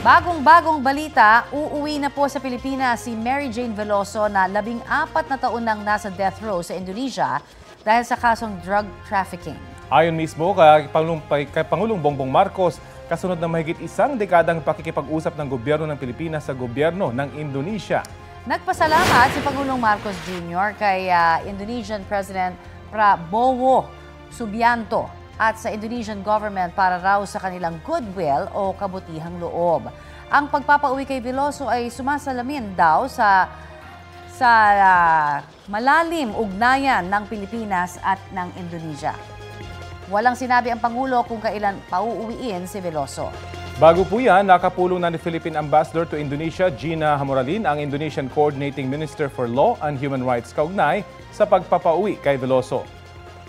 Bagong-bagong balita, uuwi na po sa Pilipinas si Mary Jane Veloso na 14 na taon nang nasa death row sa Indonesia dahil sa kasong drug trafficking. Ayon mismo kay Pangulong Bongbong Marcos, kasunod ng mahigit isang dekadang pakikipag-usap ng gobyerno ng Pilipinas sa gobyerno ng Indonesia. Nagpasalamat si Pangulong Marcos Jr. kay Indonesian President Prabowo Subianto at sa Indonesian government para raw sa kanilang goodwill o kabutihang loob. Ang pagpapauwi kay Veloso ay sumasalamin daw sa malalim ugnayan ng Pilipinas at ng Indonesia. Walang sinabi ang Pangulo kung kailan pauuwiin si Veloso. Bago po yan, nakapulong na ni Philippine Ambassador to Indonesia, Gina Hamoralin, ang Indonesian Coordinating Minister for Law and Human Rights kaugnay sa pagpapauwi kay Veloso.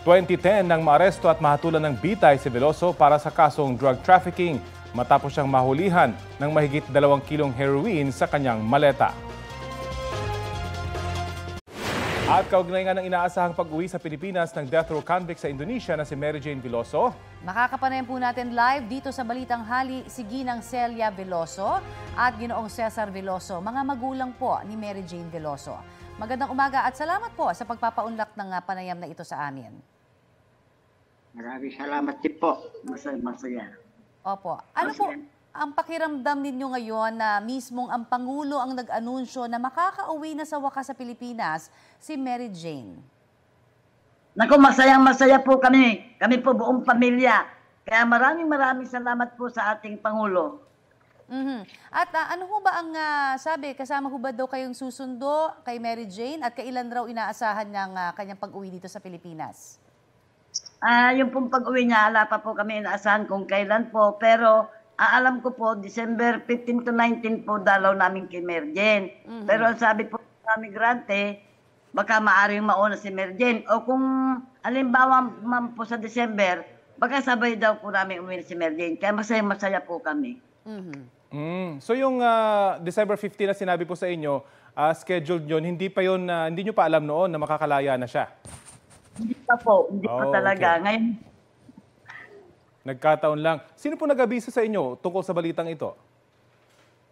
2010 nang maaresto at mahatulan ng bitay si Veloso para sa kasong drug trafficking matapos siyang mahulihan ng mahigit 2 kilong heroin sa kanyang maleta. At kaugnay nga ng inaasahang pag-uwi sa Pilipinas ng death row convict sa Indonesia na si Mary Jane Veloso. Makakapanayan po natin live dito sa Balitang Hali si Ginang Celia Veloso at Ginoong Cesar Veloso, mga magulang po ni Mary Jane Veloso. Magandang umaga at salamat po sa pagpapaunlak ng panayam na ito sa amin. Maraming salamat din po. Masaya. Opo. Ano po ang pakiramdam ninyo ngayon na mismong ang Pangulo ang nag-anunsyo na makakauwi na sa wakas sa Pilipinas si Mary Jane? Naku, masayang-masaya po kami. Kami po buong pamilya. Kaya maraming salamat po sa ating Pangulo. At ano ho ba ang sabi? Kasama ho ba daw kayong susundo kay Mary Jane at kailan raw inaasahan ng kanyang pag-uwi dito sa Pilipinas? Yung pong pag-uwi niya, wala pa po kami inaasahan kung kailan po. Pero alam ko po, December 15 to 19 po dalaw namin kay Mary Jane. Pero ang sabi po sa migrante, baka maaaring mauna si Mary Jane. O kung halimbawa po sa December, baka sabay daw po namin uwi si Mary Jane. Kaya masaya po kami. So yung December 15 na sinabi po sa inyo, scheduled yun, hindi nyo pa alam noon na makakalaya na siya? Hindi pa po, hindi pa talaga. Okay. Ngayon, nagkataon lang. Sino po nag-abiso sa inyo tungkol sa balitang ito?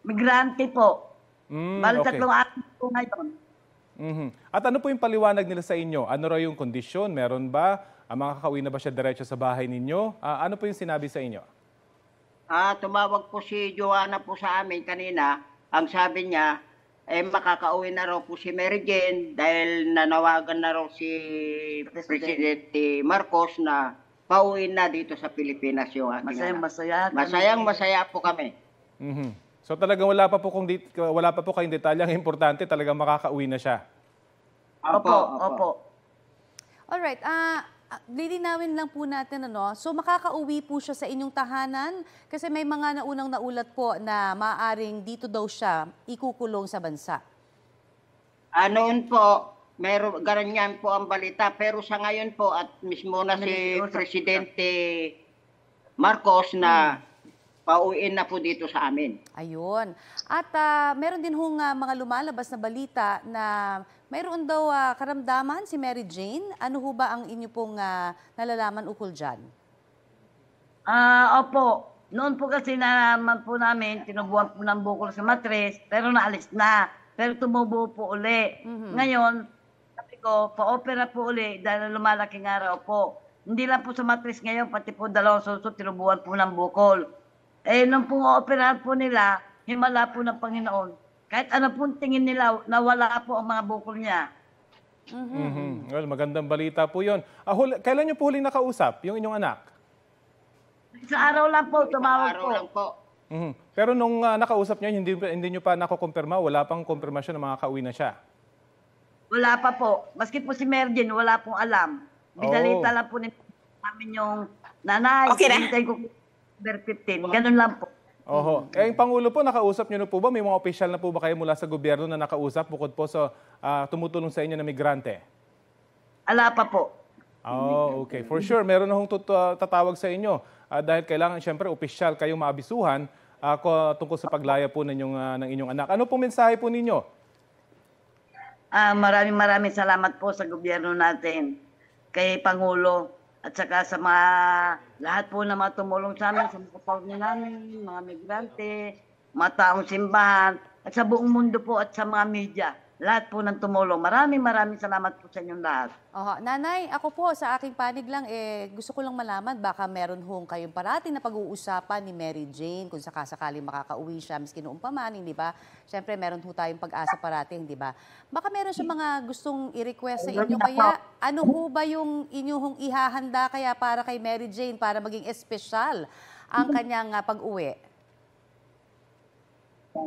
migrante po. Bali okay. 3 araw po ngayon. At ano po yung paliwanag nila sa inyo? Ano raw yung kondisyon? Meron ba? Makakauwi na ba siya diretso sa bahay ninyo? Ano po yung sinabi sa inyo? Tumawag po si Joanna po sa amin kanina. Ang sabi niya, makakauwi na raw po si Mary Jane dahil nanawagan na raw si Presidente Marcos na pauwi na dito sa Pilipinas yung ating Masayang-masaya po kami. So talagang wala pa po kayong detalye. Ang importante talagang makakauwi na siya. Opo. Alright, lilinawin lang po natin, so makakauwi po siya sa inyong tahanan kasi may mga naunang naulat po na maaaring dito daw siya ikukulong sa bansa. Noon po, ganyan po ang balita, pero sa ngayon po at mismo na si Presidente Marcos na pauwiin na po dito sa amin. Ayun. At meron din hong mga lumalabas na balita na mayroon daw karamdaman si Mary Jane. Ano ho ba ang inyo pong nalalaman ukol dyan? Opo. Noon po kasi nalaman po namin, tinubuan po ng bukol sa matres, pero naalis na. Pero tumubo po uli. Ngayon, sabi ko, pa-opera po uli dahil lumalaking araw po. Hindi lang po sa matres ngayon, pati po 2 suso, tinubuan po ng bukol. Nung pong operahan po nila, himala po ng Panginoon. Kahit ano pong tingin nila, nawala po ang mga bukol niya. Well, magandang balita po yun. Kailan niyo po huling nakausap, yung inyong anak? Sa araw lang po, tumawag po. Pero nung nakausap niyo, hindi niyo pa nakukumpirma, wala pang kumpirmasyon na makakauwi na siya? Wala pa po. Maski po si Mergen, wala pong alam. Binalita lang po namin yung nanay. Okay na. Ko 15. Ganun lang po. Yung Pangulo po, nakausap niyo na po ba? May mga opisyal na po ba kayo mula sa gobyerno na nakausap bukod po sa tumutulong sa inyo na migrante? Ala pa po. Okay. For sure, meron na hong tatawag sa inyo. Dahil kailangan siyempre opisyal kayong maabisuhan tungkol sa paglaya po ng inyong anak. Ano pong mensahe po ninyo? Maraming salamat po sa gobyerno natin. Kay Pangulo. At saka sa lahat po na mga tumulong sa amin, sa mga kapatid namin, mga migrante, mga taong simbahan, at sa buong mundo po at sa mga media. Lahat po ng tumulong. Maraming salamat po sa inyong lahat. Oho. Nanay, ako po sa aking panig lang, gusto ko lang malaman, baka meron hong kayong parating na pag-uusapan ni Mary Jane kung sakasakaling makakauwi siya, miski noong pamaning, di ba? Siyempre, meron ho tayong pag-asa parating, di ba? Baka meron siya mga gustong i-request sa inyo, kaya ano ho ba yung inyong ihahanda kaya para kay Mary Jane para maging espesyal ang kanyang pag-uwi?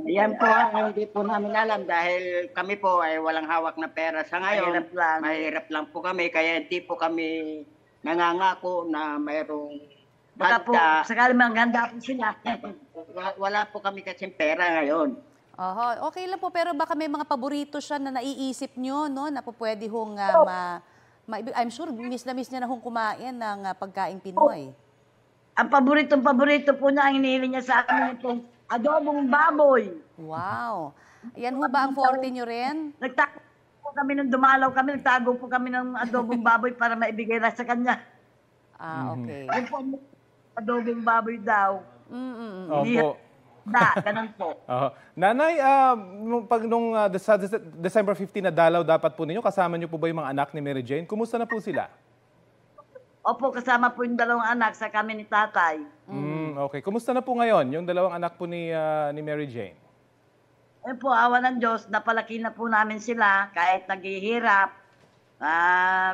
Yan po ang hindi po namin alam dahil kami po ay walang hawak na pera sa ngayon. Mahirap lang po kami kaya hindi po kami nangangako na mayroong Baka po, sakali manghanda po sila. Wala po kami kasing pera ngayon. Oho, okay lang po, pero baka may mga paborito siya na naiisip nyo, no? Na po pwede hong, I'm sure, miss niya na hong kumain ng pagkaing Pinoy. Ang paborito po niya, ang hinihiling niya sa amin itong adobong baboy. Wow. Yan ho ba ang forte nyo rin? Nagtago po kami nung dumalaw kami, nagtago po kami ng adobong baboy para maibigay na sa kanya. Okay. Yung po, adobong baboy daw. Opo. Ganun po. Nanay, nung December 15 na dalaw dapat po ninyo, kasama niyo po ba yung mga anak ni Mary Jane? Kumusta na po sila? Opo, kasama po yung 2 anak sa kami ni tatay. Okay. Kumusta na po ngayon yung 2 anak po ni Mary Jane? Ayun po, awa ng Diyos, napalaki na po namin sila kahit naghihirap.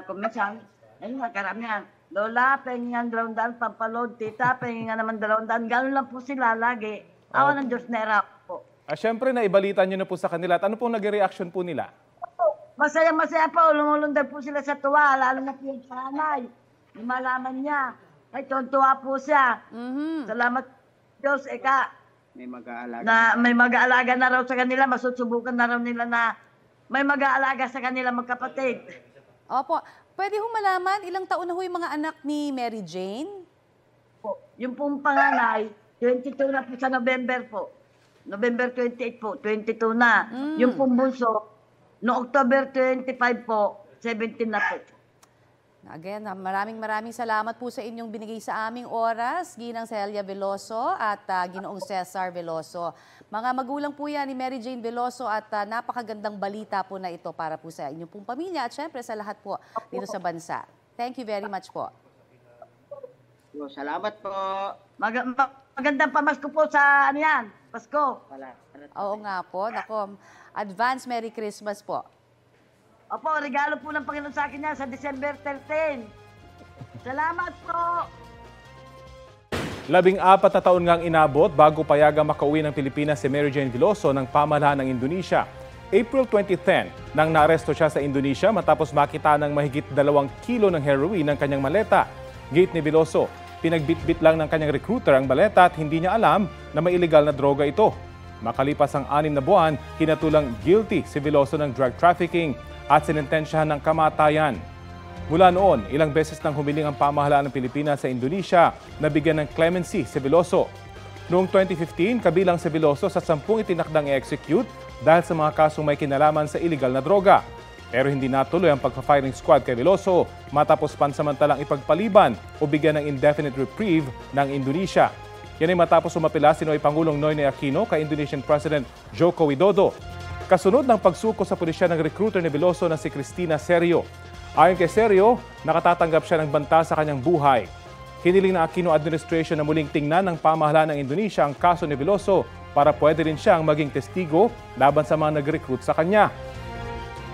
Kung minsan, ayun nga, karamihan. Lola, pengingan 200, pampalod. Tita, pengingan naman 200. Gano'n lang po sila lagi. Awa ng Diyos, nairap po. Siyempre, naibalita niyo na po sa kanila. At ano pong nag-reaction po nila? Masaya po. Lumulundag po sila sa tuwa. Lalo na po yung sanay. Lumalaman niya. Ay, tuwa po siya. Salamat Diyos, May mag-aalaga. Na may mag-aalaga na raw sa kanila. Masusubukan na raw nila na may mag-aalaga sa kanila magkapatid. Opo. Pwede hong malaman, ilang taon na ho yung mga anak ni Mary Jane? Yung pong panganay, 22 na po sa November po. November 28 po, 22 na. Yung pong bunso, no October 25 po, 17 na po. Again, maraming salamat po sa inyong binigay sa aming oras, Ginang Celia Veloso at Ginoong Cesar Veloso. Mga magulang po yan ni Mary Jane Veloso at napakagandang balita po na ito para po sa inyong pong pamilya at syempre sa lahat po dito sa bansa. Thank you very much po. Salamat po. Magandang pamasko po sa ano yan, Pasko. Oo nga po, nako. Advance Merry Christmas po. Opo, regalo po ng Panginoon sa akin yan sa December 13. Salamat po. 14 na taon ngang inabot bago payagang makauwi ng Pilipinas si Mary Jane Veloso ng pamahalaan ng Indonesia. April 2010 nang naaresto siya sa Indonesia matapos makita ng mahigit 2 kilo ng heroin ng kanyang maleta. Gate ni Veloso, pinagbitbit lang ng kanyang recruiter ang maleta at hindi niya alam na may illegal na droga ito. Makalipas ang 6 na buwan, hinatulang guilty si Veloso ng drug trafficking at sinintensyahan ng kamatayan. Mula noon, ilang beses nang humiling ang pamahalaan ng Pilipinas sa Indonesia na bigyan ng clemency si Veloso. Noong 2015, kabilang si Veloso sa 10 itinakdang i-execute dahil sa mga kasong may kinalaman sa illegal na droga. Pero hindi natuloy ang pagpa-firing squad kay Veloso matapos pansamantalang ipagpaliban o bigyan ng indefinite reprieve ng Indonesia. Yan ay matapos umapila si Pangulong Noynoy Aquino kay Indonesian President Joko Widodo. Kasunod ng pagsuko sa pulisya ng recruiter ni Veloso na si Cristina Serio. Ayon kay Serio, nakatatanggap siya ng banta sa kanyang buhay. Hiniling ng Aquino administration na muling tingnan ng pamahalaan ng Indonesia ang kaso ni Veloso para pwede rin siyang maging testigo laban sa mga nag-recruit sa kanya.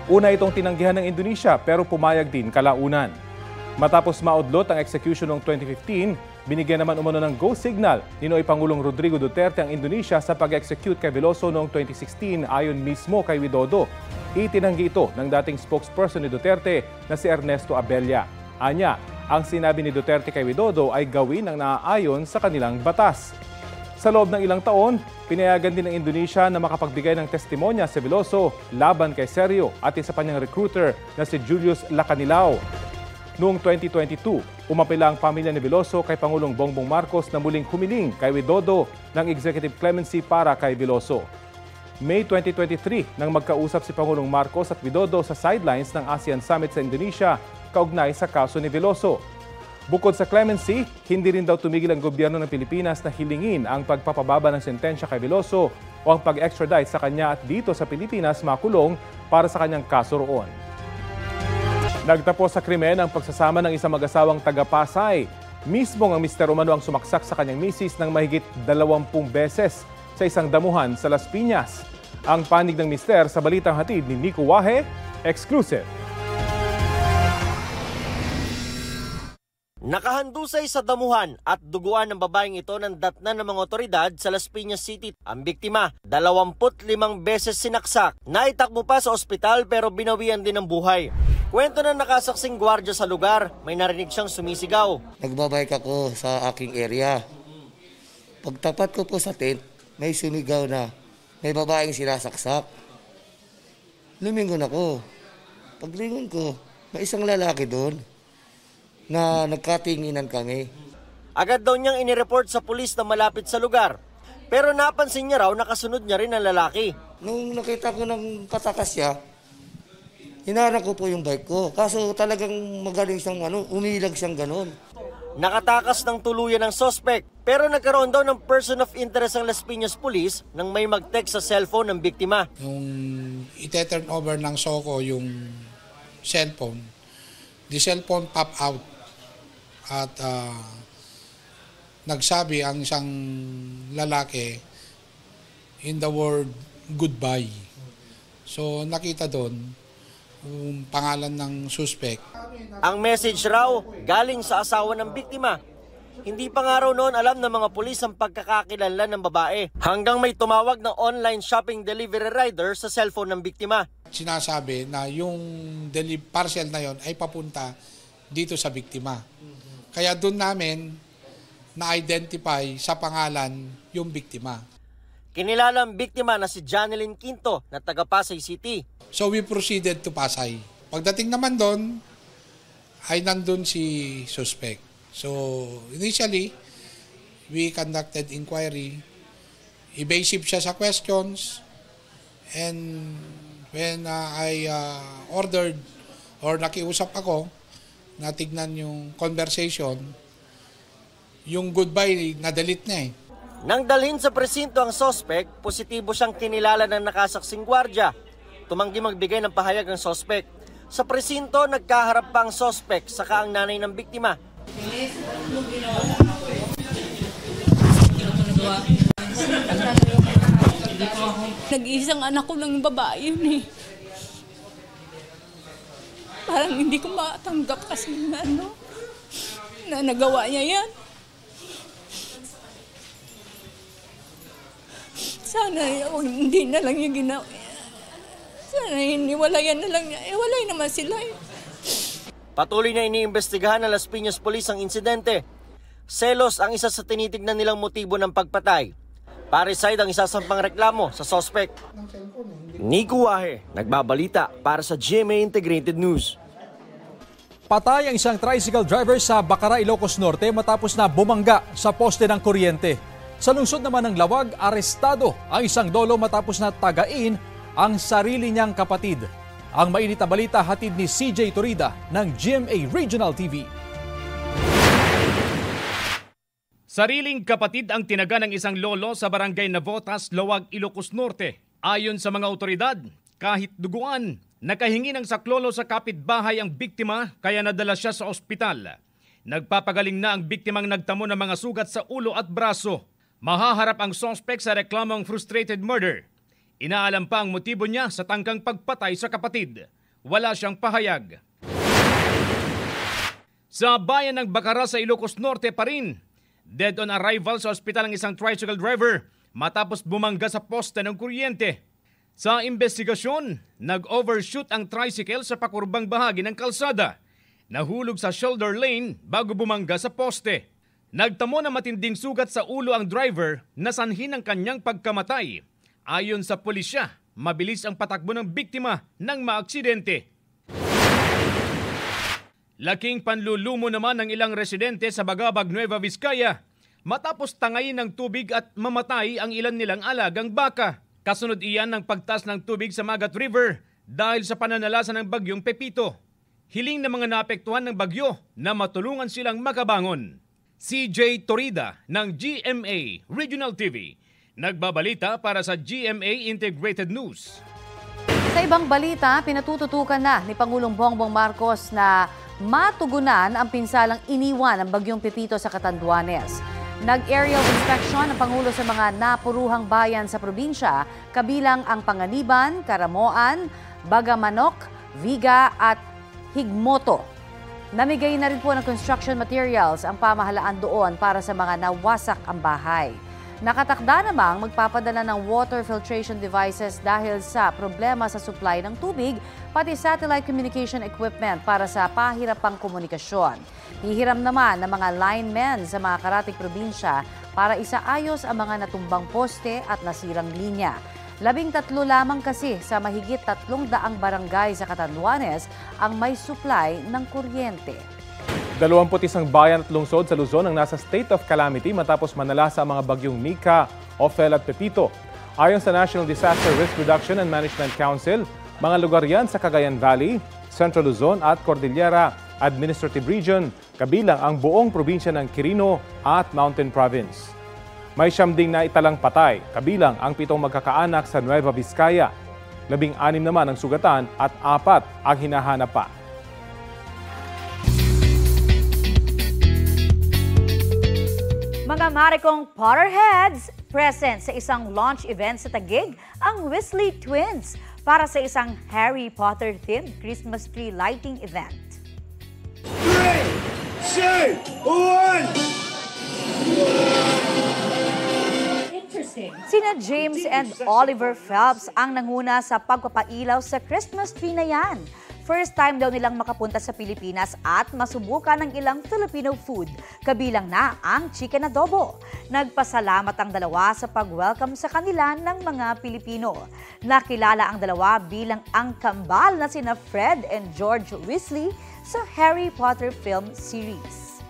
Una itong tinanggihan ng Indonesia pero pumayag din kalaunan. Matapos maudlot ang execution noong 2015, binigyan naman umano ng go signal ni Pangulong Rodrigo Duterte ang Indonesia sa pag-execute kay Veloso noong 2016 ayon mismo kay Widodo. Itinanggi ito ng dating spokesperson ni Duterte na si Ernesto Abella. Anya, ang sinabi ni Duterte kay Widodo ay gawin ang naaayon sa kanilang batas. Sa loob ng ilang taon, pinayagan din ng Indonesia na makapagbigay ng testimonya si Veloso laban kay Serio at isa pa niyang recruiter na si Julius Lacanilao. Noong 2022, umapila ang pamilya ni Veloso kay Pangulong Bongbong Marcos na muling humiling kay Widodo ng executive clemency para kay Veloso. May 2023 nang magkausap si Pangulong Marcos at Widodo sa sidelines ng ASEAN Summit sa Indonesia kaugnay sa kaso ni Veloso. Bukod sa clemency, hindi rin daw tumigil ang gobyerno ng Pilipinas na hilingin ang pagpapababa ng sentensya kay Veloso o ang pag-extradite sa kanya at dito sa Pilipinas makulong para sa kanyang kaso roon. Nagtapos sa krimen ang pagsasama ng isang mag-asawang taga-Pasay. Mismong ang Mister Umano ang sumaksak sa kanyang misis ng mahigit 20 beses sa isang damuhan sa Las Piñas. Ang panig ng mister sa balitang hatid ni Nico Wahe, exclusive. Nakahandusay sa damuhan at duguan ng babaeng ito ng datnan ng mga otoridad sa Las Piñas City. Ang biktima, 25 beses sinaksak. Naitakbo pa sa ospital pero binawian din ng buhay. Kwento ng nakasaksing gwardiya sa lugar, may narinig siyang sumisigaw. Nagbabike ako sa aking area. Pagtapat ko po sa tent, may sumigaw na may babaeng sinasaksak. Lumingon ako. Paglingon ko, may isang lalaki doon na nagkatinginan kami. Agad daw niyang inireport sa pulis na malapit sa lugar. Pero napansin niya raw nakasunod niya rin ang lalaki. Nung nakita ko ng katakas siya, hinarang ko po yung bike ko. Kaso talagang magaling siyang umilag siyang ganon. Nakatakas ng tuluyan ng suspect. Pero nagkaroon daw ng person of interest ang Las Piñas Police nang may mag-text sa cellphone ng biktima. Nung ite-turn over ng SOCO yung cellphone, the cellphone pop out at nagsabi ang isang lalaki in the word goodbye. So nakita doon yung pangalan ng suspect. Ang message raw galing sa asawa ng biktima. Hindi pa nga raw noon alam ng mga pulis ang pagkakakilanlan ng babae hanggang may tumawag ng online shopping delivery rider sa cellphone ng biktima. Sinasabi na yung parcel na yon ay papunta dito sa biktima. Kaya doon namin na-identify sa pangalan yung biktima. Kinilala ang biktima na si Janeline Quinto na taga Pasay City. So we proceeded to Pasay. Pagdating naman doon, ay nandun si suspect. So initially, we conducted inquiry. Evasive siya sa questions. And when I ordered or nakiusap ako, natignan yung conversation, yung goodbye, na-delete na eh. Nang dalhin sa presinto ang suspect, positibo siyang kinilala ng nakasaksing gwardya. Tumanggi magbigay ng pahayag ang suspect. Sa presinto, nagkaharap pa ang suspect saka ang nanay ng biktima. Nag-iisang anak ko lang yung babae yun eh. Parang hindi ko matanggap kasi na nagawa niya yan. Sana hindi na lang yung ginawa. Sana hiniwalayan na lang niya. Walay naman sila eh. Patuloy na iniimbestigahan ng Las Piñas Police ang insidente. Selos ang isa sa tinitignan nilang motibo ng pagpatay. Parricide ang isasampang reklamo sa suspect. Nico Wahe, nagbabalita para sa GMA Integrated News. Patay ang isang tricycle driver sa Bacara, Ilocos Norte matapos na bumangga sa poste ng kuryente. Sa lungsod naman ng Lawag, arestado ang isang dolo matapos na tagain ang sarili niyang kapatid. Ang mainit na balita hatid ni CJ Torida ng GMA Regional TV. Sariling kapatid ang tinaga ng isang lolo sa barangay Navotas, Lawag, Ilocos Norte. Ayon sa mga otoridad, kahit duguan, nakahingi ng saklolo sa kapitbahay ang biktima kaya nadala siya sa ospital. Nagpapagaling na ang biktimang nagtamo ng mga sugat sa ulo at braso. Mahaharap ang suspect sa reklamong frustrated murder. Inaalam pa ang motibo niya sa tangkang pagpatay sa kapatid. Wala siyang pahayag. Sa bayan ng Bacara sa Ilocos Norte pa rin, dead on arrival sa ospital ang isang tricycle driver matapos bumangga sa poste ng kuryente. Sa investigasyon, nag-overshoot ang tricycle sa pakurbang bahagi ng kalsada. Nahulog sa shoulder lane bago bumangga sa poste. Nagtamo na matinding sugat sa ulo ang driver na sanhi ng kanyang pagkamatay. Ayon sa pulisya, mabilis ang patakbo ng biktima nang maaksidente. Laking panlulumo naman ng ilang residente sa Bagabag, Nueva Vizcaya matapos tangayin ng tubig at mamatay ang ilan nilang alagang baka. Kasunod iyan ng pagtaas ng tubig sa Magat River dahil sa pananalasa ng bagyong Pepito. Hiling ng mga naapektuhan ng bagyo na matulungan silang makabangon. CJ Torida ng GMA Regional TV, nagbabalita para sa GMA Integrated News. Sa ibang balita, pinatututukan na ni Pangulong Bongbong Marcos na matugunan ang pinsalang iniwan ng bagyong Pepito sa Catanduanes. Nag-aerial inspection ang Pangulo sa mga napuruhang bayan sa probinsya, kabilang ang Panganiban, Caramoan, Bagamanok, Viga at Higmoto. Namigay na rin po ng construction materials ang pamahalaan doon para sa mga nawasak ang bahay. Nakatakda namang magpapadala ng water filtration devices dahil sa problema sa supply ng tubig, pati satellite communication equipment para sa pahirapang komunikasyon. Hihiram naman ng mga linemen sa mga karatig probinsya para isaayos ang mga natumbang poste at nasirang linya. 13 lamang kasi sa mahigit 300 barangay sa Catanduanes ang may supply ng kuryente. 21 bayan at lungsod sa Luzon ang nasa state of calamity matapos manalasa ang mga bagyong Mika, Ophel at Pepito. Ayon sa National Disaster Risk Reduction and Management Council, mga lugar yan sa Cagayan Valley, Central Luzon at Cordillera Administrative Region, kabilang ang buong probinsya ng Quirino at Mountain Province. May 9 na italang patay, kabilang ang 7 magkakaanak sa Nueva Vizcaya. 16 naman ang sugatan at 4 ang hinahanap pa. Mga marikong Potterheads, present sa isang launch event sa Taguig, ang Weasley Twins para sa isang Harry Potter-themed Christmas tree lighting event. 3, 2, 1! Sina James and Oliver Phelps ang nanguna sa pagpapailaw sa Christmas tree na yan. First time daw nilang makapunta sa Pilipinas at masubukan ng ilang Filipino food, kabilang na ang chicken adobo. Nagpasalamat ang dalawa sa pag-welcome sa kanila ng mga Pilipino. Nakilala ang dalawa bilang ang kambal na sina Fred and George Weasley sa Harry Potter film series.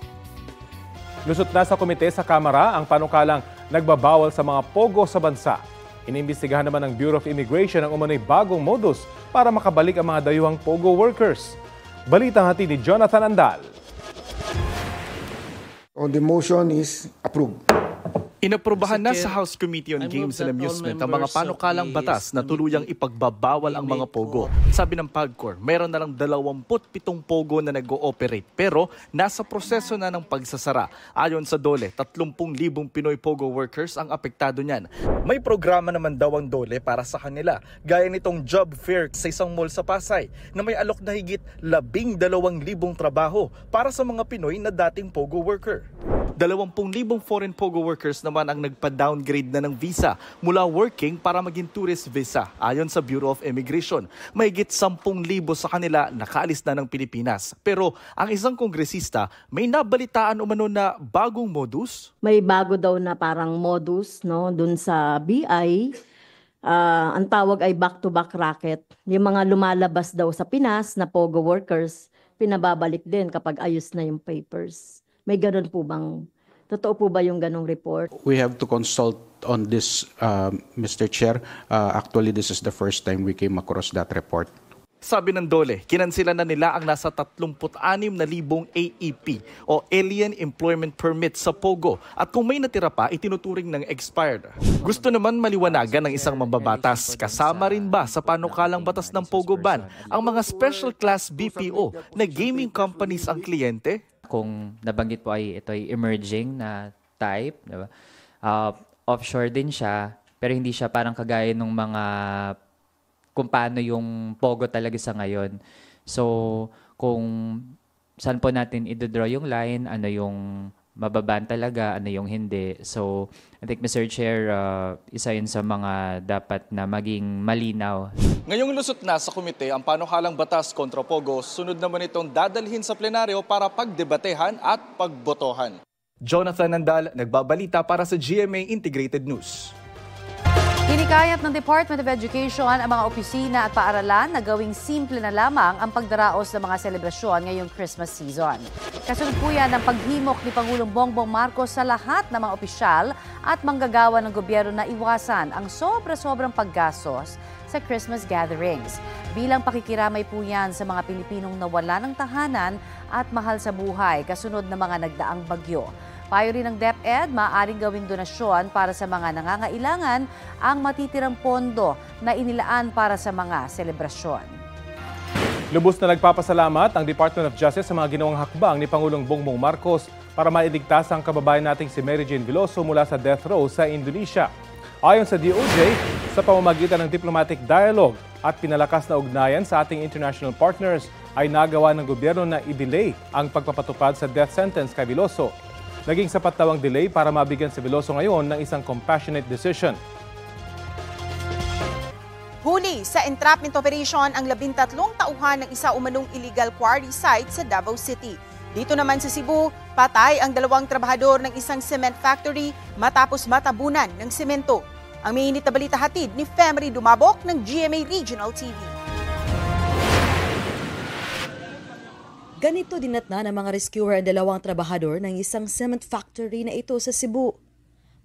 Lusot na sa komite sa Kamara ang panukalang nagbabawal sa mga pogo sa bansa. Inimbestigahan naman ng Bureau of Immigration ang umano'y bagong modus para makabalik ang mga dayuhang pogo workers. Balitang hati ni Jonathan Andal. On the motion is approved. Inaprubahan na sa House Committee on Games and Amusement ang mga panukalang batas na tuluyang ipagbabawal ang mga pogo. Sabi ng PAGCOR, mayroon na lang 27 pogo na nag-ooperate pero nasa proseso na ng pagsasara. Ayon sa DOLE, 30,000 Pinoy pogo workers ang apektado niyan. May programa naman daw ang DOLE para sa kanila, gaya nitong job fair sa isang mall sa Pasay na may alok na higit 12,000 trabaho para sa mga Pinoy na dating pogo worker. 20,000 foreign pogo workers naman ang nagpa-downgrade na ng visa mula working para maging tourist visa. Ayon sa Bureau of Immigration, mahigit 10,000 sa kanila nakaalis na ng Pilipinas. Pero ang isang kongresista may nabalitaan umano na bagong modus. May bago daw na parang modus no dun sa BI. Ang tawag ay back-to-back racket. Yung mga lumalabas daw sa Pinas na pogo workers, pinababalik din kapag ayos na yung papers. May ganun po bang, totoo po ba yung ganong report? We have to consult on this, Mr. Chair. Actually, this is the first time we came across that report. Sabi ng DOLE, kinansila na nila ang nasa 36,000 AEP o Alien Employment Permit sa Pogo at kung may natira pa, itinuturing ng expired. Gusto naman maliwanagan ng isang mambabatas, kasama rin ba sa panukalang batas ng Pogo ban ang mga special class BPO na gaming companies ang kliyente? Kung nabanggit po ay ito ay emerging na type, diba? Offshore din siya, pero hindi siya parang kagaya ng mga kung paano yung Pogo talaga sa ngayon. So, kung saan po natin i-draw yung line, ano yung mababan talaga, ano yung hindi. So, I think, Mr. Chair, isa yun sa mga dapat na maging malinaw. Ngayong lusot na sa komite ang panukalang batas kontra Pogo, sunod naman itong dadalhin sa plenaryo para pagdebatehan at pagbotohan. Jonathan Andal, nagbabalita para sa GMA Integrated News. Hinikayat ng Department of Education ang mga opisina at paaralan na gawing simple na lamang ang pagdaraos ng mga selebrasyon ngayong Christmas season. Kasunod po yan ang paghimok ni Pangulong Bongbong Marcos sa lahat ng mga opisyal at manggagawa ng gobyerno na iwasan ang sobra-sobrang paggastos sa Christmas gatherings. Bilang pakikiramay po yan sa mga Pilipinong nawala ng tahanan at mahal sa buhay kasunod ng mga nagdaang bagyo. Payo rin ng DepEd, maaaring gawing donasyon para sa mga nangangailangan ang matitirang pondo na inilaan para sa mga selebrasyon. Lubos na nagpapasalamat ang Department of Justice sa mga ginawang hakbang ni Pangulong Bongbong Marcos para mailigtas ang kababayan nating si Mary Jane Veloso mula sa death row sa Indonesia. Ayon sa DOJ, sa pamamagitan ng diplomatic dialogue at pinalakas na ugnayan sa ating international partners, ay nagawa ng gobyerno na i-delay ang pagpapatupad sa death sentence kay Veloso. Naging sapat daw ang delay para mabigyan si Veloso ngayon ng isang compassionate decision. Huli sa entrapment operation ang 13 tauhan ng isa umanong illegal quarry site sa Davao City. Dito naman sa Cebu, patay ang 2 trabahador ng isang cement factory matapos matabunan ng semento. Ang mainit na balita hatid ni Femry Dumabok ng GMA Regional TV. Ganito dinatna ng mga rescuer ang 2 trabahador ng isang cement factory na ito sa Cebu.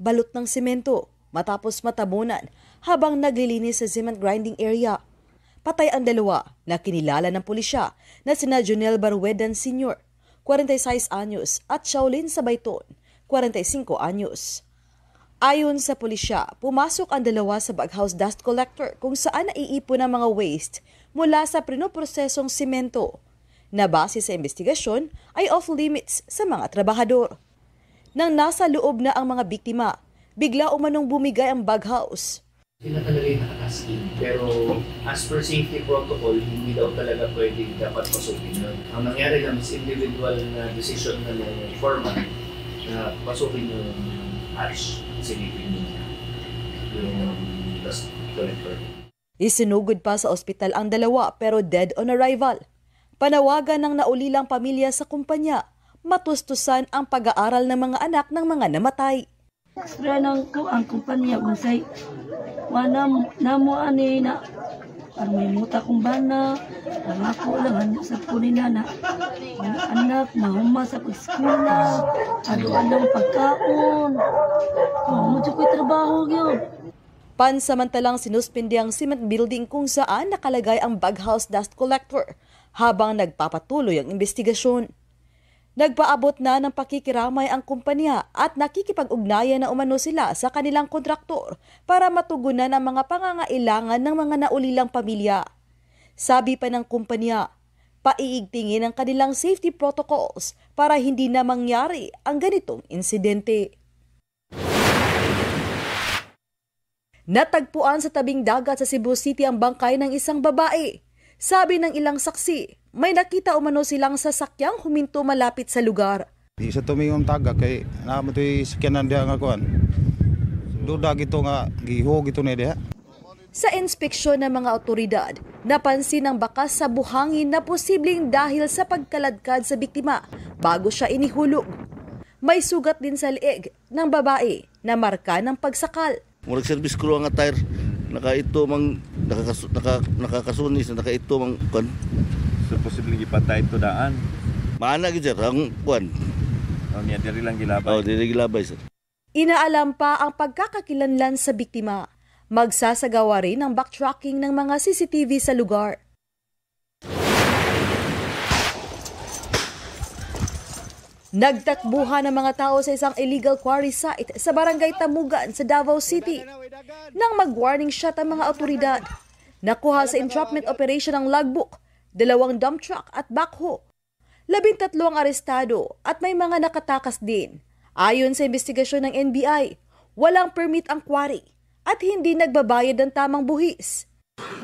Balot ng semento matapos matabunan habang naglilinis sa cement grinding area. Patay ang 2 na kinilala ng pulisya na sina Jonel Barwedan Sr., 46 anyos at Shaolin Sabayton, 45 anyos. Ayon sa pulisya, pumasok ang 2 sa baghouse dust collector kung saan naiipon ang mga waste mula sa pinoprosesong semento na base sa investigasyon ay off-limits sa mga trabahador. Nang nasa loob na ang mga biktima, bigla umanong bumigay ang baghouse. Sila talaga yung nakakasking, pero as per safety protocol, hindi daw talaga pwedeng dapat pasukin yun. Ang nangyari lang is individual na decision na ng foreman na pasukin yung hatch, silipin yung dust collector. Isinugod pa sa ospital ang 2 pero dead on arrival. Panawagan ng naulilang pamilya sa kumpanya, matustusan ang pag-aaral ng mga anak ng mga namatay. Sira ng ang kumpanya kung say, namo ani na, may muta kong bana, ang ako lang sa punina na, mga anak, mahuma sa pag-skula, ano-anong pagkaon, mudyo ko'y trabaho yun. Pansamantalang sinuspindi ang cement building kung saan nakalagay ang baghouse dust collector habang nagpapatuloy ang investigasyon. Nagpaabot na ng pakikiramay ang kumpanya at nakikipag-ugnayan na umano sila sa kanilang kontraktor para matugunan ang mga pangangailangan ng mga naulilang pamilya. Sabi pa ng kumpanya, paiigtingin ang kanilang safety protocols para hindi na mangyari ang ganitong insidente. Natagpuan sa tabing dagat sa Cebu City ang bangkay ng isang babae. Sabi ng ilang saksi, may nakita umano silang sasakyang huminto malapit sa lugar. Isa tumingong taga kay naamatoy sakyanan diha nga kuan. Duda gito nga gihog ito na diha. Sa inspeksyon ng mga otoridad, napansin ang bakas sa buhangin na posibleng dahil sa pagkaladkad sa biktima bago siya inihulog. May sugat din sa leeg ng babae na marka ng pagsakal. Murag service crew ang attire. Nakaito mang nakakasunis na nakaito mang kuan. So posibleng ipatay ito daan. Maana gid sir ang kuan. Niya diri lang gilabay. Oh, diri gilabay sir. Inaalam pa ang pagkakakilanlan sa biktima. Magsasagawa rin ang backtracking ng mga CCTV sa lugar. Nagtakbuhan ng mga tao sa isang illegal quarry site sa Barangay Tamugan sa Davao City. Nang mag-warning shot ang mga otoridad, nakuha sa entrapment operation ang logbook, 2 dump truck at backhoe. 13 ang arestado at may mga nakatakas din. Ayon sa investigasyon ng NBI, walang permit ang quarry at hindi nagbabayad ng tamang buhis.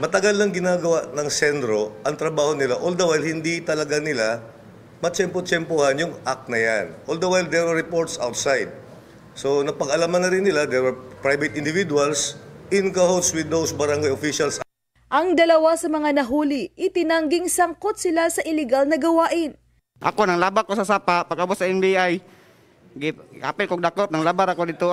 Matagal lang ginagawa ng Senro ang trabaho nila, all the while hindi talaga nila matsempo-tsempuhan yung act na yan. All the while there were reports outside. So napag-alaman na rin nila, there were private individuals in cahoots with those barangay officials. Ang 2 sa mga nahuli, itinangging sangkot sila sa illegal na gawain. Ako nang labak ko sa sapa, pagkabot sa NBI, kapil kong dakot, nang labar ako dito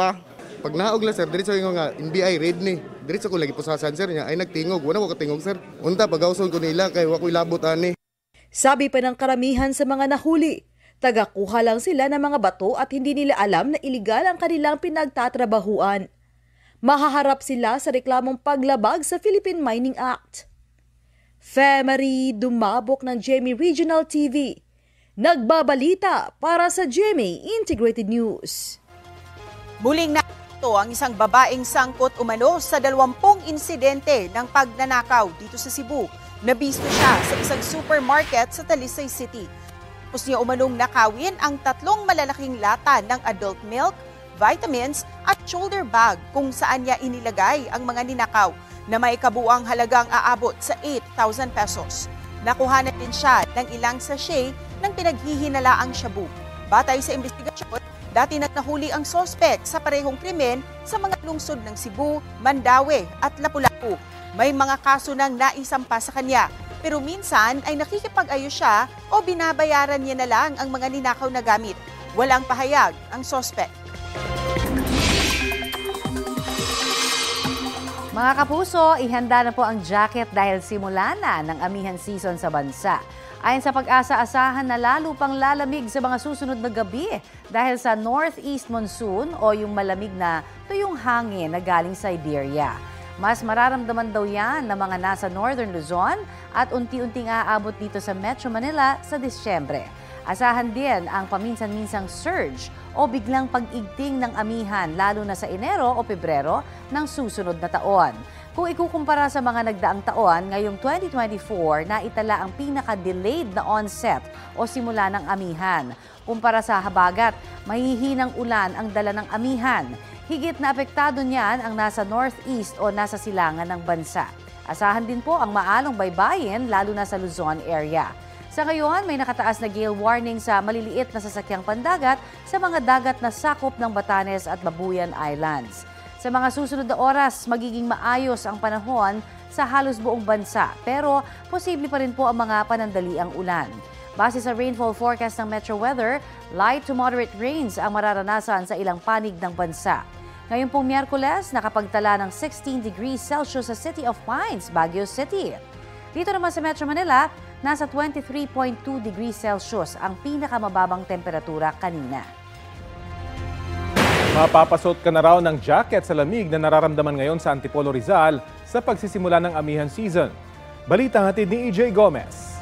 Pag naog la sir, diretso yung nga NBI raid ni. Diretso ko lagi pusasan sir niya ay nagtingog, wala ko katingog sir. Unta pag-ausol ko nila kay wa ko ilabot ani. Sabi pa ng karamihan sa mga nahuli, tagakuha lang sila ng mga bato at hindi nila alam na iligal ang kanilang pinagtatrabahuan. Mahaharap sila sa reklamong paglabag sa Philippine Mining Act. Femari Dumabok ng GMA Regional TV. Nagbabalita para sa GMA Integrated News. Muling ito ang isang babaeng sangkot umano sa 20 insidente ng pagnanakaw dito sa Cebu. Nabisto siya sa isang supermarket sa Talisay City. Tapos niya umanong nakawin ang 3 malalaking lata ng adult milk, vitamins at shoulder bag kung saan niya inilagay ang mga ninakaw na may kabuang halagang aabot sa 8,000 pesos. Nakuha na din siya ng ilang sachet ng pinaghihinalaang shabu. Batay sa investigasyon, dati nahuli ang sospek sa parehong krimen sa mga lungsod ng Cebu, Mandaue at Lapu-Lapu. May mga kaso nang naisampa sa kanya, pero minsan ay nakikipag-ayos siya o binabayaran niya na lang ang mga ninakaw na gamit. Walang pahayag ang sospek. Mga kapuso, ihanda na po ang jacket dahil simula na ng amihan season sa bansa. Ayon sa Pag-asa, asahan na lalo pang lalamig sa mga susunod na gabi dahil sa northeast monsoon o yung malamig na tuyong hangin na galing Siberia. Mas mararamdaman daw yan ng mga nasa Northern Luzon at unti-unting aabot dito sa Metro Manila sa Disyembre. Asahan din ang paminsan-minsang surge o biglang pag-igting ng amihan lalo na sa Enero o Pebrero ng susunod na taon. Kung ikukumpara sa mga nagdaang taon, ngayong 2024 na itala ang pinaka-delayed na onset o simula ng amihan. Kumpara sa habagat, mahihinang ulan ang dala ng amihan. Higit na apektado niyan ang nasa northeast o nasa silangan ng bansa. Asahan din po ang maalong baybayin lalo na sa Luzon area. Sa ngayon, may nakataas na gale warning sa maliliit na sasakyang pandagat sa mga dagat na sakop ng Batanes at Babuyan Islands. Sa mga susunod na oras, magiging maayos ang panahon sa halos buong bansa, pero posible pa rin po ang mga panandaliang ulan. Base sa rainfall forecast ng Metro Weather, light to moderate rains ang mararanasan sa ilang panig ng bansa. Ngayon pong Miyerkules, nakapagtala ng 16 degrees Celsius sa City of Pines, Baguio City. Dito naman sa Metro Manila, nasa 23.2 degrees Celsius ang pinakamababang temperatura kanina. Mapapasuot ka na raw ng jacket sa lamig na nararamdaman ngayon sa Antipolo Rizal sa pagsisimula ng amihan season. Balitang hatid ni EJ Gomez.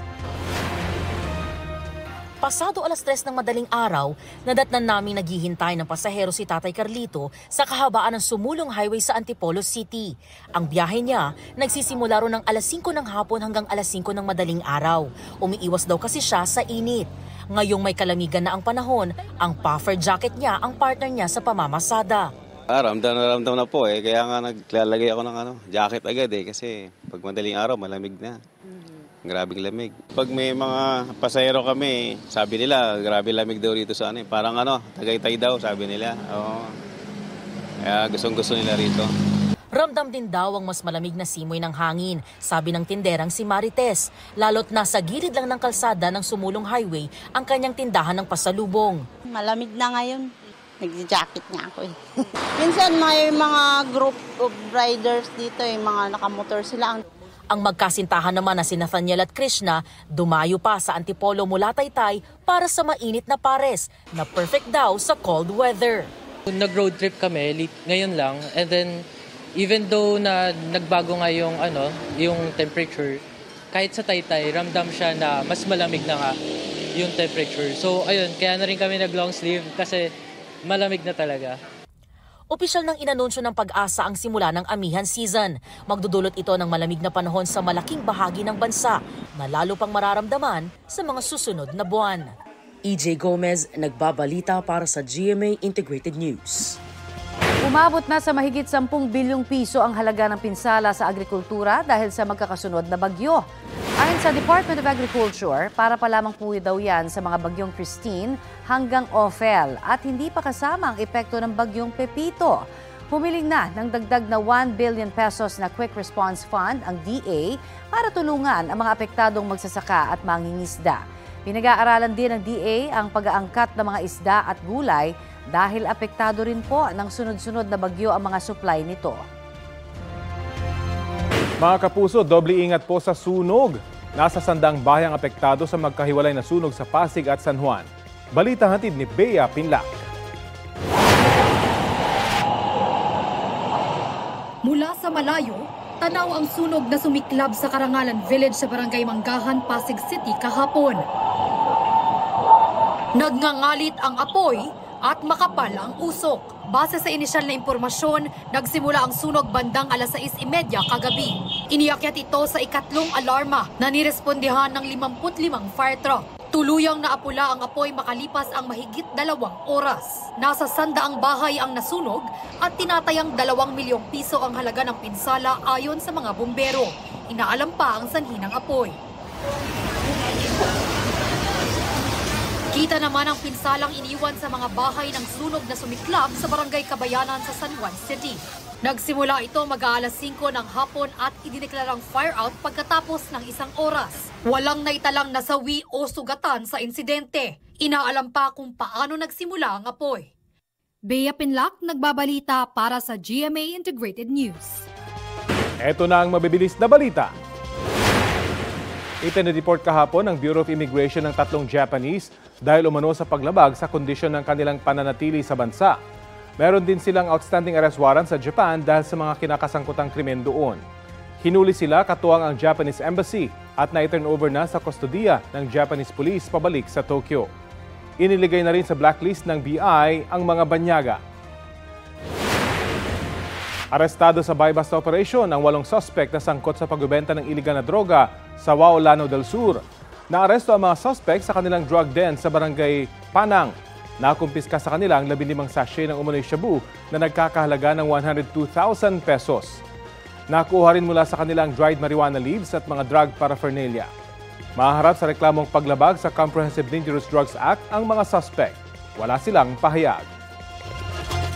Pasado 3:00 ng madaling araw, nadatnan naming naghihintay ng pasahero si Tatay Carlito sa kahabaan ng sumulong highway sa Antipolo City. Ang biyahe niya nagsisimula ro ng 5:00 ng hapon hanggang 5:00 ng madaling araw. Umiiwas daw kasi siya sa init. Ngayong may kalamigan na ang panahon, ang puffer jacket niya ang partner niya sa pamamasada. Ramdam na po kaya nga naglalagay ako ng jacket agad kasi pag madaling araw malamig na. Grabing lamig. Pag may mga pasahero kami, sabi nila, grabe lamig daw rito sa parang Tagaytay daw, sabi nila. Oo. Kaya gustong-gusto nila rito. Ramdam din daw ang mas malamig na simoy ng hangin, sabi ng tinderang si Marites. Lalo't nasa gilid lang ng kalsada ng sumulong highway ang kanyang tindahan ng pasalubong. Malamig na ngayon. Nag-jacket nga ako Minsan may mga group of riders dito, mga nakamotor sila. Ang magkasintahan naman na si Nathaniel at Krishna, dumayo pa sa Antipolo mula Taytay para sa mainit na pares na perfect daw sa cold weather. Nag-road trip kami ngayon lang, and then even though na nagbago nga yung temperature, kahit sa Taytay, ramdam siya na mas malamig na nga yung temperature. So ayun, kaya na rin kami nag-long sleeve kasi malamig na talaga. Opisyal nang inanunsyo ng Pag-asa ang simula ng amihan season. Magdudulot ito ng malamig na panahon sa malaking bahagi ng bansa na lalo pang mararamdaman sa mga susunod na buwan. EJ Gomez, nagbabalita para sa GMA Integrated News. Umabot na sa mahigit 10 bilyong piso ang halaga ng pinsala sa agrikultura dahil sa magkakasunod na bagyo. Ayon sa Department of Agriculture, para pa lamang po daw yan sa mga bagyong Christine hanggang Ophel at hindi pa kasama ang epekto ng bagyong Pepito. Humiling na ng dagdag na 1 billion pesos na Quick Response Fund ang DA para tulungan ang mga apektadong magsasaka at mangingisda. Pinag-aaralan din ng DA ang pag-aangkat ng mga isda at gulay dahil apektado rin po ng sunod-sunod na bagyo ang mga supply nito. Mga kapuso, doble ingat po sa sunog. Nasa 100 bahayang apektado sa magkahiwalay na sunog sa Pasig at San Juan. Balita hatid ni Bea Pinlac. Mula sa malayo, tanaw ang sunog na sumiklab sa Karangalan Village sa Barangay Manggahan, Pasig City kahapon. Nagngangalit ang apoy at makapal ang usok. Base sa inisyal na impormasyon, nagsimula ang sunog bandang 6:30 kagabi. Iniakyat ito sa ikatlong alarma na nirespondihan ng 55 fire truck. Tuluyang naapula ang apoy makalipas ang mahigit 2 oras. Nasa 100 bahay ang nasunog at tinatayang 2 milyong piso ang halaga ng pinsala ayon sa mga bumbero. Inaalam pa ang sanhi ng apoy. Kita naman ang pinsalang iniwan sa mga bahay ng sunog na sumiklab sa Barangay Kabayanan sa San Juan City. Nagsimula ito mag-aalas 5 ng hapon at idineklarang fire out pagkatapos ng 1 oras. Walang naitalang nasawi o sugatan sa insidente. Inaalam pa kung paano nagsimula ang apoy. Bea Pinlac, nagbabalita para sa GMA Integrated News. Ito na ang mabibilis na balita. Itinireport kahapon ng Bureau of Immigration ng 3 Japanese dahil umano sa paglabag sa kondisyon ng kanilang pananatili sa bansa. Meron din silang outstanding arrest warrant sa Japan dahil sa mga kinakasangkutang krimen doon. Hinuli sila katuwang ang Japanese Embassy at na-turn over na sa kustodiya ng Japanese Police pabalik sa Tokyo. Iniligay na rin sa blacklist ng BI ang mga banyaga. Arestado sa buy-bust operation ang 8 suspect na sangkot sa pagbebenta ng iligal na droga sa Wao Lanao del Sur. Naaresto ang mga suspect sa kanilang drug den sa barangay Panang. Nakumpiska sa kanila ang 15 sachet ng umano'y shabu na nagkakahalaga ng 102,000 pesos. Nakuha rin mula sa kanilang dried marijuana leaves at mga drug paraphernalia. Maharap sa reklamong paglabag sa Comprehensive Dangerous Drugs Act ang mga suspect. Wala silang pahayag.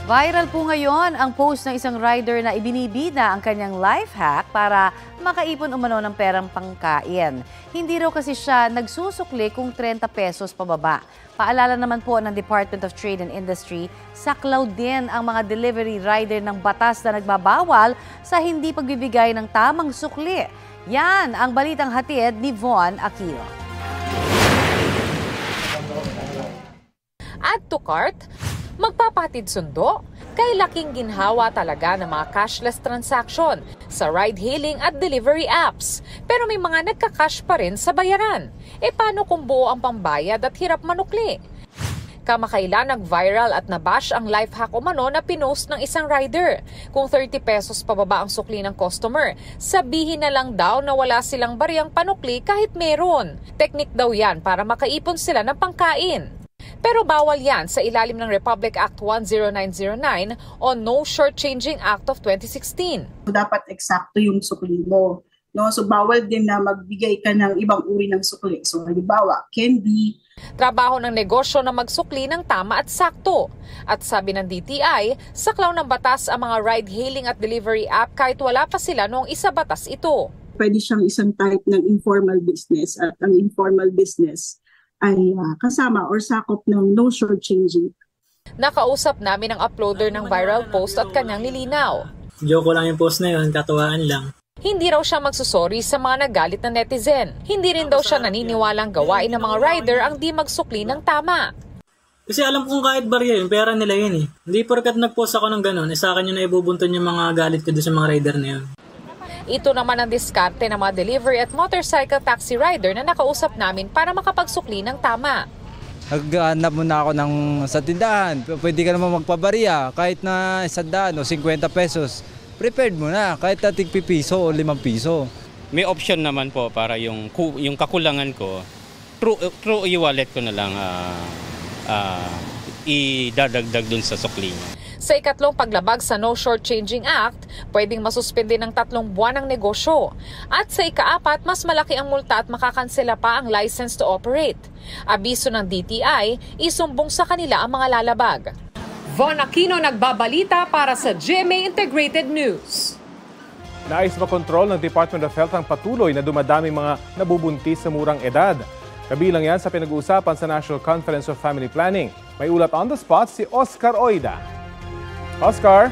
Viral po ngayon ang post ng isang rider na ibinibida ang kanyang life hack para makaipon umano ng perang pangkain. Hindi raw kasi siya nagsusukli kung 30 pesos pababa. Paalala naman po ng Department of Trade and Industry, saklaw din ang mga delivery rider ng batas na nagbabawal sa hindi pagbibigay ng tamang sukli. Yan ang balitang hatid ni Von Aquino. Add to cart, magpapatid sundo, kay laking ginhawa talaga ng mga cashless transaction sa ride-hailing at delivery apps. Pero may mga nagka-cash pa rin sa bayaran. E paano kung buo ang pambayad at hirap manukli? Kamakailan nag-viral at nabash ang life hack umano na pinost ng isang rider. Kung 30 pesos pababa ang sukli ng customer, sabihin na lang daw na wala silang bariyang panukli kahit meron. Teknik daw yan para makaipon sila ng pangkain. Pero bawal yan sa ilalim ng Republic Act 10909 o No Shortchanging Act of 2016. Dapat eksakto yung sukli mo. No? So bawal din na magbigay ka ng ibang uri ng sukli. So halimbawa, candy. Trabaho ng negosyo na magsukli ng tama at sakto. At sabi ng DTI, saklaw ng batas ang mga ride-hailing at delivery app kahit wala pa sila noong isa batas ito. Pwede siyang isang type ng informal business at ang informal business ay kasama or sakop ng no shortchanging. Nakausap namin ang uploader ng viral post at kanyang nilinaw. Joke lang yung post na yun, katuwaan lang. Hindi raw siya magsusorry sa mga nagalit na netizen. Hindi rin daw siya naniniwalang gawain ng mga rider ang di magsukli ng tama. Kasi alam kong kahit barya yun, pera nila yun eh. Hindi porkat nag-post ako ng gano'n, sa akin yun na ibubunton yung mga galit ko doon sa mga rider na yun. Ito naman ang diskarte ng mga delivery at motorcycle taxi rider na nakausap namin para makapagsukli ng tama. Naghanap muna ako sa tindahan. Pwede ka naman magpabarya kahit na 100 o 50 pesos. Prepared mo na kahit na tig piso o 5 piso. May option naman po para yung kakulangan ko, through e-wallet ko na lang idadagdag dun sa sukli niya. Sa ikatlong paglabag sa No Shortchanging Act, pwedeng masuspende ng 3 buwan ang negosyo. At sa ika-4, mas malaki ang multa at makakansela pa ang license to operate. Abiso ng DTI, isumbong sa kanila ang mga lalabag. Von Aquino nagbabalita para sa GMA Integrated News. Nais makontrol ng Department of Health ang patuloy na dumadaming mga nabubuntis sa murang edad. Kabilang yan sa pinag-uusapan sa National Conference of Family Planning. May ulat on the spot si Oscar Oida. Oscar?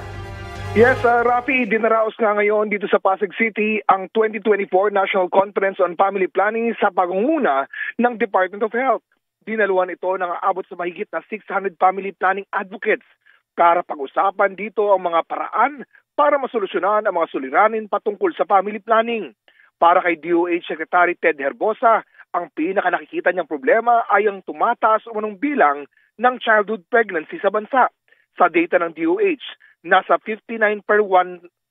Yes, Rafi, dinaraos nga ngayon dito sa Pasig City ang 2024 National Conference on Family Planning sa pangunguna ng Department of Health. Dinaluhan ito ng aabot sa mahigit na 600 family planning advocates para pag-usapan dito ang mga paraan para masolusyonan ang mga suliranin patungkol sa family planning. Para kay DOH Secretary Ted Herbosa, ang pinaka-nakikita niyang problema ay ang tumataas umunong bilang ng childhood pregnancy sa bansa. Sa data ng DOH, nasa 59 per 100,000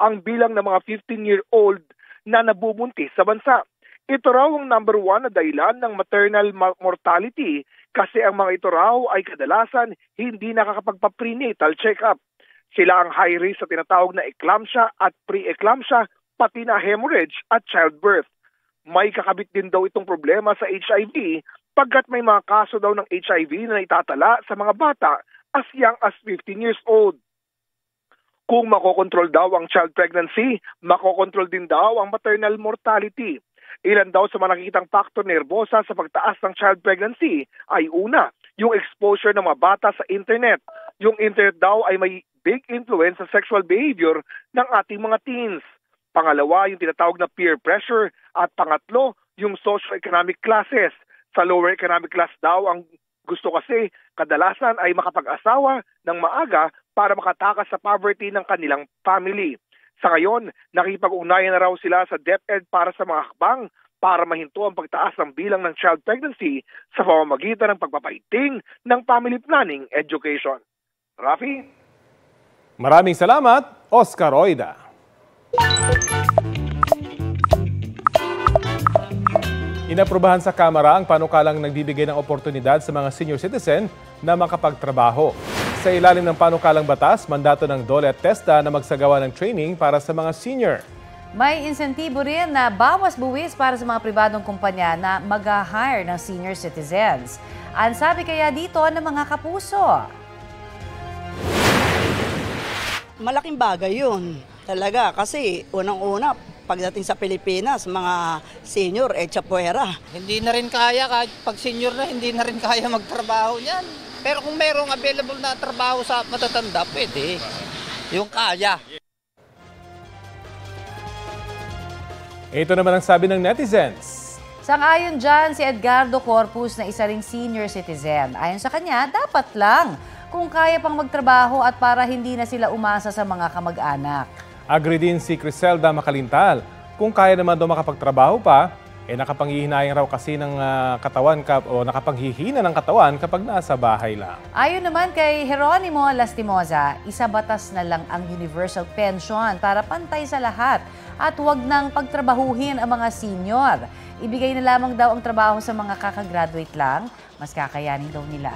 ang bilang ng mga 15-year-old na nabubuntis sa bansa. Ito raw ang number 1 na dahilan ng maternal mortality kasi ang mga ito raw ay kadalasan hindi nakakapagpa-prenatal check-up. Sila ang high risk sa tinatawag na eclampsia at pre-eclampsia, pati na hemorrhage at childbirth. May kakabit din daw itong problema sa HIV pagkat may mga kaso daw ng HIV na itatala sa mga bata as young as 15 years old. Kung makokontrol daw ang child pregnancy, makokontrol din daw ang maternal mortality. Ilan daw sa mga nakikitang factor nervosa sa pagtaas ng child pregnancy ay una, yung exposure ng mga bata sa internet. Yung internet daw ay may big influence sa sexual behavior ng ating mga teens. Pangalawa, yung tinatawag na peer pressure. At pangatlo, yung socio-economic classes. Sa lower economic class daw, ang gusto kasi kadalasan ay makapag-asawa ng maaga para makatakas sa poverty ng kanilang family. Sa ngayon, nakipag-ugnayan na raw sila sa DepEd para sa mga hakbang para mahinto ang pagtaas ng bilang ng child pregnancy sa pamamagitan ng pagpapaiting ng family planning education. Rafi? Maraming salamat, Oscar Oida. Inaprubahan sa Kamara ang panukalang nagbibigay ng oportunidad sa mga senior citizen na makapagtrabaho. Sa ilalim ng panukalang batas, mandato ng DOLE at TESDA na magsagawa ng training para sa mga senior. May insentibo rin na bawas-buwis para sa mga pribadong kumpanya na mag-hire ng senior citizens. Ang sabi kaya dito ng mga kapuso. Malaking bagay yun talaga kasi unang-una pagdating sa Pilipinas, mga senior, chapuera. Hindi na rin kaya, kahit pag senior na, hindi na rin kaya magtrabaho niyan. Pero kung merong available na trabaho sa matatanda, pwede. Yung kaya. Ito naman ang sabi ng netizens. Sang-ayon dyan si Edgardo Corpus na isa ring senior citizen. Ayon sa kanya, dapat lang kung kaya pang magtrabaho at para hindi na sila umasa sa mga kamag-anak. Agree din si Criselda Makalintal. Kung kaya naman daw makapagtrabaho pa, nakapanghihinayang raw kasi ng katawan o nakapanghihina ng katawan kapag nasa bahay lang. Ayon naman kay Jeronimo Lastimosa, isa batas na lang ang universal pension para pantay sa lahat at huwag nang pagtrabahuhin ang mga senior. Ibigay na lamang daw ang trabaho sa mga kakagraduate lang, mas kakayanin daw nila.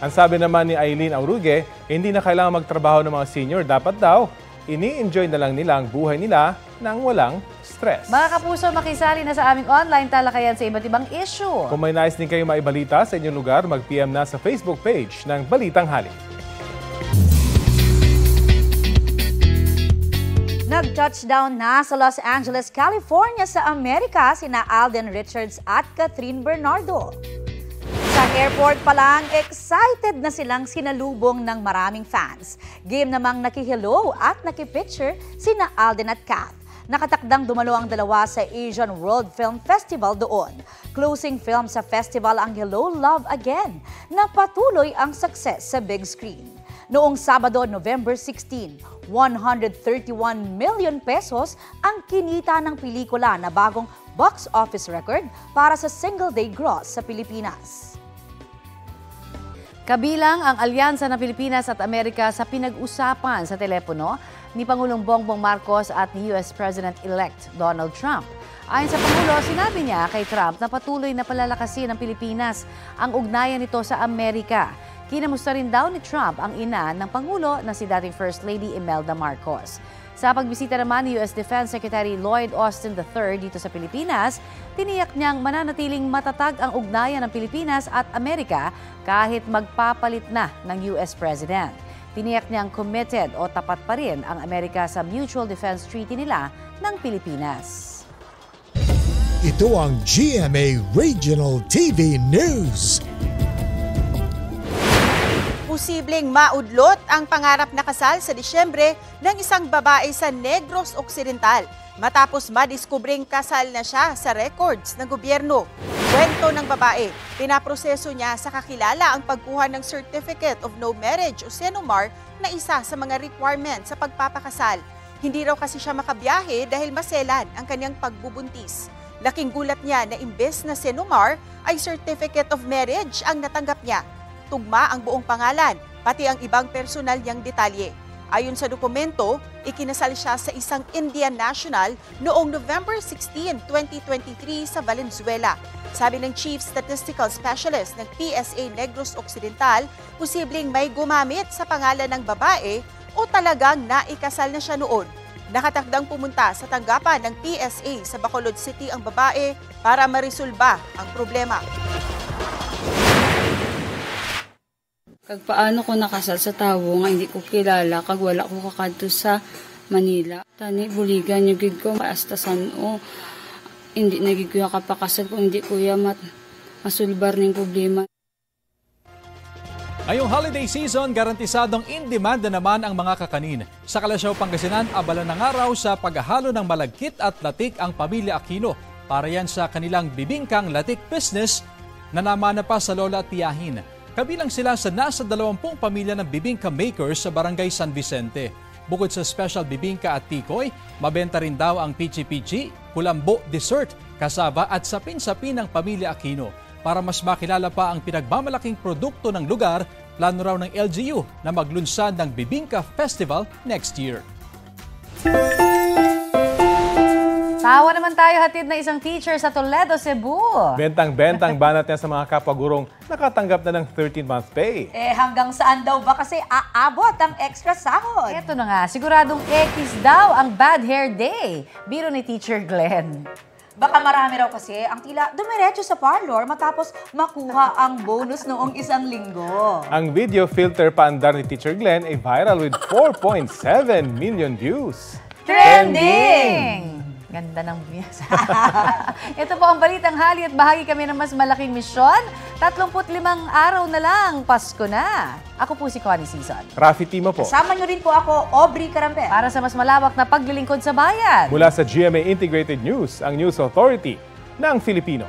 Ang sabi naman ni Aileen Auruge, hindi na kailangan magtrabaho ng mga senior, dapat daw ini-enjoy na lang nila ang buhay nila nang walang stress. Mga kapuso, makisali na sa aming online talakayan sa iba't ibang issue. Kung may nais din kayo maibalita sa inyong lugar, mag-PM na sa Facebook page ng Balitang Hali. Nag-touchdown na sa Los Angeles, California sa Amerika sina Alden Richards at Catherine Bernardo. Sa airport pa lang, excited na silang sinalubong ng maraming fans. Game namang nakihello at nakipicture sina Alden at Kath. Nakatakdang dumalo ang dalawa sa Asian World Film Festival doon. Closing film sa festival ang Hello, Love Again, na patuloy ang success sa big screen. Noong Sabado, November 16, 131 million pesos ang kinita ng pelikula na bagong box office record para sa single-day gross sa Pilipinas. Kabilang ang alyansa ng Pilipinas at Amerika sa pinag-usapan sa telepono ni Pangulong Bongbong Marcos at ni US President-elect Donald Trump. Ayon sa Pangulo, sinabi niya kay Trump na patuloy na palalakasin ng Pilipinas ang ugnayan nito sa Amerika. Kinamusta rin daw ni Trump ang ina ng Pangulo na si dating First Lady Imelda Marcos. Sa pagbisita naman ni US Defense Secretary Lloyd Austin III dito sa Pilipinas, tiniyak niyang mananatiling matatag ang ugnayan ng Pilipinas at Amerika kahit magpapalit na ng US President. Tiniyak niyang committed o tapat pa rin ang Amerika sa Mutual Defense Treaty nila ng Pilipinas. Ito ang GMA Regional TV News. Posibleng maudlot ang pangarap na kasal sa Disyembre ng isang babae sa Negros Occidental matapos madiskubring kasal na siya sa records ng gobyerno. Kwento ng babae, pinaproseso niya sa kakilala ang pagkuha ng Certificate of No Marriage o CENOMAR na isa sa mga requirements sa pagpapakasal. Hindi raw kasi siya makabiyahe dahil maselan ang kanyang pagbubuntis. Laking gulat niya na imbes na CENOMAR ay Certificate of Marriage ang natanggap niya. Tugma ang buong pangalan, pati ang ibang personal niyang detalye. Ayon sa dokumento, ikinasal siya sa isang Indian national noong November 16, 2023 sa Valenzuela. Sabi ng Chief Statistical Specialist ng PSA Negros Occidental, posibleng may gumamit sa pangalan ng babae o talagang naikasal na siya noon. Nakatakdang pumunta sa tanggapan ng PSA sa Bacolod City ang babae para marisolba ang problema. Kag paano ko nakasal sa tawo nga hindi ko kilala kag wala ko kakadto sa Manila. Tani buligan yung gid ko maastasan o hindi nagig ko kapakasal kung hindi ko masulbar ning problema. Ngayong holiday season, garantisadong in-demand na naman ang mga kakanin. Sa Kalasyaw, Pangasinan, abala ng araw sa paghahalo ng malagkit at latik ang pamilya Aquino para yan sa kanilang bibingkang latik business na namana pa sa lola at tiyahin. Kabilang sila sa nasa 20 pamilya ng bibingka makers sa Barangay San Vicente. Bukod sa special bibingka at tikoy, mabenta rin daw ang pichi-pichi, kulambo, dessert, kasaba at sapin-sapin ng pamilya Aquino. Para mas makilala pa ang pinagmamalaking produkto ng lugar, plano raw ng LGU na maglunsad ng Bibingka Festival next year. Tawa naman tayo, hatid na isang teacher sa Toledo, Cebu. Bentang-bentang banat niya sa mga kapwa-gurong nakatanggap na ng 13-month pay. Hanggang saan daw ba kasi aabot ang extra sahod? Eto na nga, siguradong X daw ang Bad Hair Day. Biro ni Teacher Glenn. Baka marami raw kasi ang tila dumiretso sa parlor matapos makuha ang bonus noong isang linggo. Ang video filter paandar ni Teacher Glenn ay viral with 4.7 million views. Trending! Ganda ng views. Ito po ang Balitang Hali at bahagi kami ng mas malaking misyon. 35 araw na lang, Pasko na. Ako po si Connie Season. Rafi Timo po. Kasama nyo rin po ako, Aubrey Carampel. Para sa mas malawak na paglilingkod sa bayan. Mula sa GMA Integrated News, ang News Authority ng Filipino.